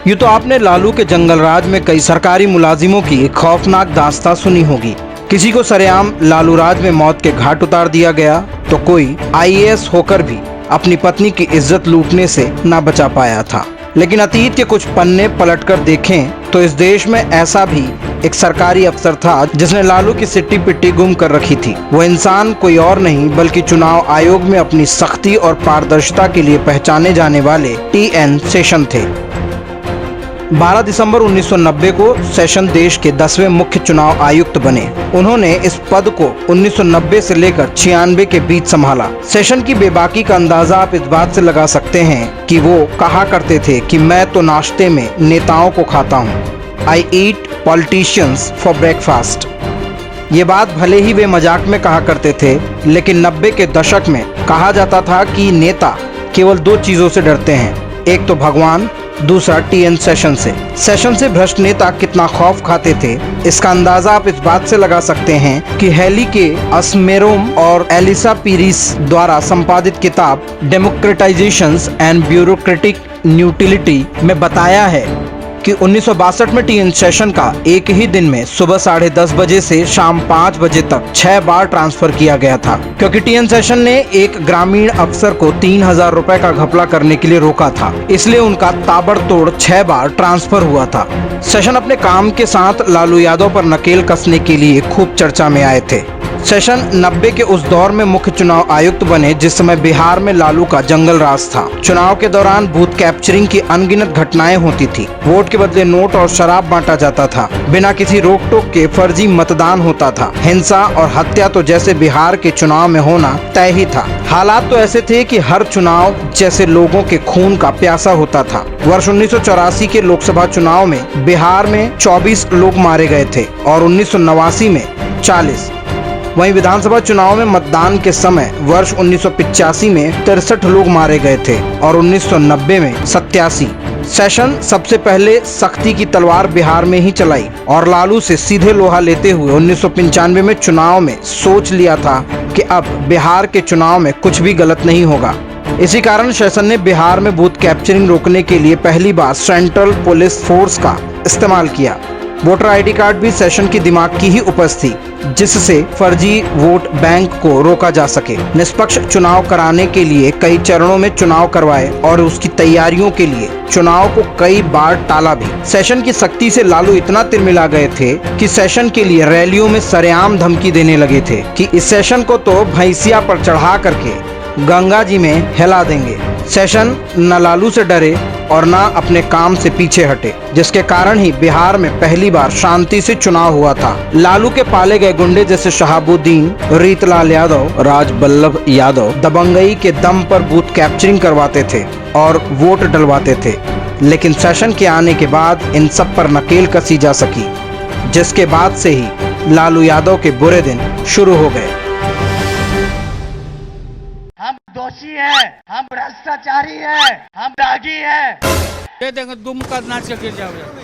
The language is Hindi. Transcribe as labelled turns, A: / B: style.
A: यूँ तो आपने लालू के जंगल राज में कई सरकारी मुलाजिमों की एक खौफनाक दास्तां सुनी होगी। किसी को सरेआम लालू राज में मौत के घाट उतार दिया गया तो कोई आईएएस होकर भी अपनी पत्नी की इज्जत लूटने से ना बचा पाया था। लेकिन अतीत के कुछ पन्ने पलटकर देखें तो इस देश में ऐसा भी एक सरकारी अफसर था जिसने लालू की सिट्टी पिट्टी गुम कर रखी थी। वो इंसान कोई और नहीं बल्कि चुनाव आयोग में अपनी सख्ती और पारदर्शिता के लिए पहचाने जाने वाले टीएन शेषन थे। 12 दिसंबर 1990 को शेषन देश के 10वें मुख्य चुनाव आयुक्त बने। उन्होंने इस पद को 1990 से लेकर 96 के बीच संभाला। शेषन की बेबाकी का अंदाजा आप इस बात से लगा सकते हैं कि वो कहा करते थे कि मैं तो नाश्ते में नेताओं को खाता हूँ। आई ईट पॉलिटिशियंस फॉर ब्रेकफास्ट। ये बात भले ही वे मजाक में कहा करते थे, लेकिन 90 के दशक में कहा जाता था कि नेता केवल दो चीजों से डरते हैं, एक तो भगवान, दूसरा टीएन शेषन से। शेषन से भ्रष्ट नेता कितना खौफ खाते थे इसका अंदाजा आप इस बात से लगा सकते हैं कि हेली के अस्मेरोम और एलिसा पीरिस द्वारा संपादित किताब डेमोक्रेटाइजेशन एंड ब्यूरोक्रेटिक न्यूटिलिटी में बताया है कि 1962 में टीएन शेषन का एक ही दिन में सुबह 10:30 बजे से शाम 5 बजे तक 6 बार ट्रांसफर किया गया था, क्योंकि टीएन शेषन ने एक ग्रामीण अफसर को 3000 रुपए का घपला करने के लिए रोका था। इसलिए उनका ताबड़तोड़ 6 बार ट्रांसफर हुआ था। शेषन अपने काम के साथ लालू यादव पर नकेल कसने के लिए खूब चर्चा में आए थे। शेषन 90 के उस दौर में मुख्य चुनाव आयुक्त बने जिस समय बिहार में लालू का जंगल राज था। चुनाव के दौरान बूथ कैप्चरिंग की अनगिनत घटनाएं होती थी। वोट के बदले नोट और शराब बांटा जाता था। बिना किसी रोक टोक के फर्जी मतदान होता था। हिंसा और हत्या तो जैसे बिहार के चुनाव में होना तय ही था। हालात तो ऐसे थे कि हर चुनाव जैसे लोगों के खून का प्यासा होता था। वर्ष 1984 के लोकसभा चुनाव में बिहार में 24 लोग मारे गए थे और 1989 में 40। वहीं विधानसभा चुनाव में मतदान के समय वर्ष 1985 में 63 लोग मारे गए थे और 1990 में 87। शेषन सबसे पहले सख्ती की तलवार बिहार में ही चलाई और लालू से सीधे लोहा लेते हुए 1995 में चुनाव में सोच लिया था कि अब बिहार के चुनाव में कुछ भी गलत नहीं होगा। इसी कारण शेषन ने बिहार में बूथ कैप्चरिंग रोकने के लिए पहली बार सेंट्रल पुलिस फोर्स का इस्तेमाल किया। वोटर आईडी कार्ड भी शेषन की दिमाग की ही उपज थी, जिससे फर्जी वोट बैंक को रोका जा सके। निष्पक्ष चुनाव कराने के लिए कई चरणों में चुनाव करवाए और उसकी तैयारियों के लिए चुनाव को कई बार टाला भी। शेषन की सख्ती से लालू इतना तिरमिला गए थे कि शेषन के लिए रैलियों में सरेआम धमकी देने लगे थे कि इस शेषन को तो भैंसिया पर चढ़ा करके गंगा जी में हिला देंगे। शेषन न लालू से डरे और न अपने काम से पीछे हटे, जिसके कारण ही बिहार में पहली बार शांति से चुनाव हुआ था। लालू के पाले गए गुंडे जैसे शहाबुद्दीन, रीतलाल यादव, राजबल्लभ यादव दबंगई के दम पर बूथ कैप्चरिंग करवाते थे और वोट डलवाते थे, लेकिन शेषन के आने के बाद इन सब पर नकेल कसी जा सकी, जिसके बाद से ही लालू यादव के बुरे दिन शुरू हो गए।
B: हम दोषी हैं, हम भ्रष्टाचारी हैं, हम दागी हैं।
C: ये देखो दुम का नाच के गिर जाओगे।